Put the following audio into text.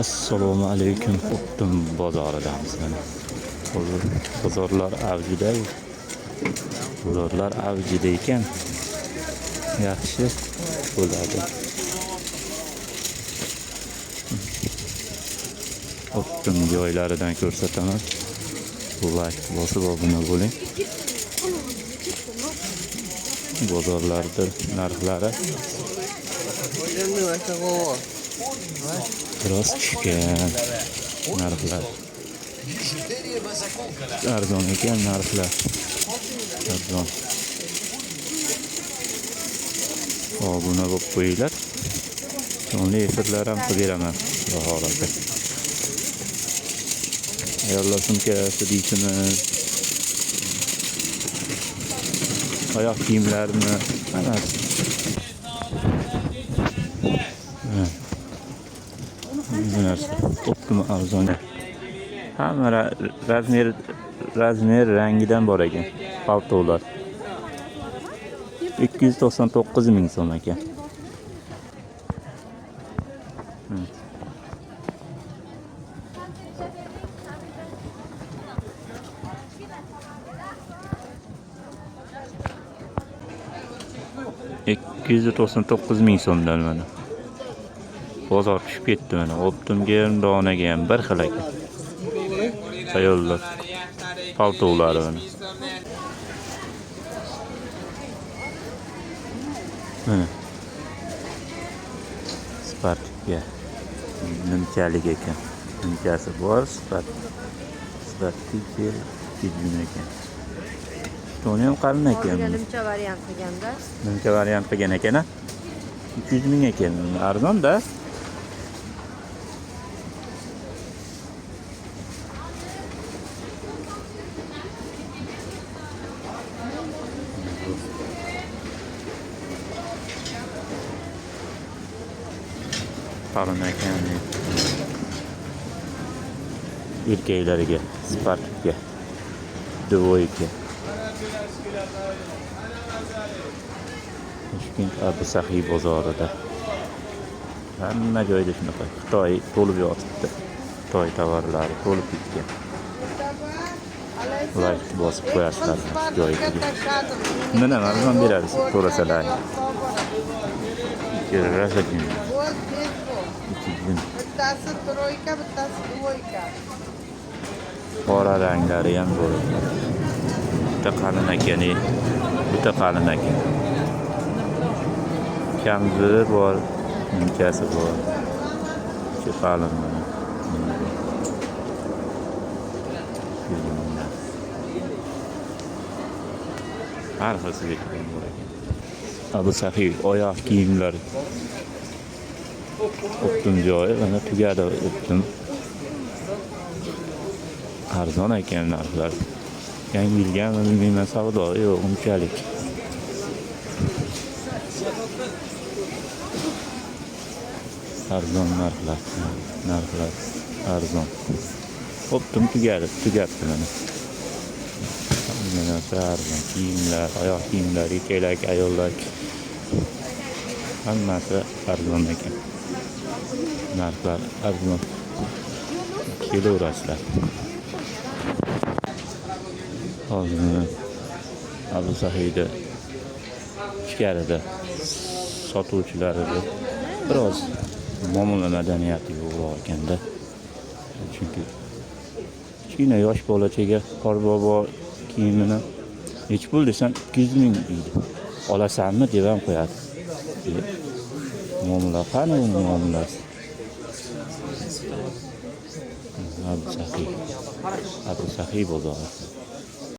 Assalomu alaykum. O'tdim bozoridamiz mana. Bozorlar avjida. Bozorlar avjida ekan. Yaxshi bo'ladi. O'tdim joylaridan ko'rsataman. Like bosib obuna bo'ling. Bozorlarda narxlari biroz tushgan. Narxlar arzon ekan, narxlar arzon. Obuna bo'lib qo'yinglar. Jonli efirlar ham qilib beraman vaholanki. Ayollar sumkasi deysimiz, oyoq kiyimlarni hammasi. Bu narsa o'pkimi arzon. Hamma razmer rangidan bor ekan paltolar. 299 ming so'm ekan. $299,000 so'mdan mana. Bozor tushib ketdi mana. Optimga ham, donaga ham bir xil ekan. Ayollar paltolari mana. Mana. Sparkga nimchalik ekan. Nimchasi bor, Sparkga kiyim ekan. Toni ham qalin ekan. Nimcha variant qilganda. Nimcha variant qilgan ekan. 200 ming ekan. Arzon-da. Qalin ekan. Erkeklariga, Sparkga, Dvoyga. Toshkent Abu Sahiy bozorida. Hamma joyda shunaqa. Xitoy to'lib yotibdi. Xitoy tovarlari to'lib ketgan. Ular bosib qo'yasizlar joyiga. Mana arzon berasiz, so'rasalar. Kerak bittasi troyka, bittasi dvoyka. Qora ranglari ham bor. Bitta qalin ekan, bitta qalin ekan. Kamziri bor, nimchasi bor. Shu qalin mana. Har xil bor ekan. Abu Sahiy oyoq kiyimlar. O'tdim joyi mana tugadi o'tdim. Arzon ekan narxlar. Yangi yilgan bilmayman savdo yo'q unchalik. Arzon narxlar arzon. O'tdim tugadi mana. Mana arzon kiyimlar, oyoq kiyimlar, erkaklar, ayollar hammasi arzon ekan. Narxlar arzon. Kelaverasizlar. Hozir Abu Sahiyda ichkarida sotuvchilarida biroz muomala madaniyati yo'q ekanda. Chunki kichkina yosh bolachaga qorbobo kiyimini nech pul desam 200 ming deydi. Olasanmi deb ham qo'yadi. Muomala qani muomalasi. Abu Sahiy bozori.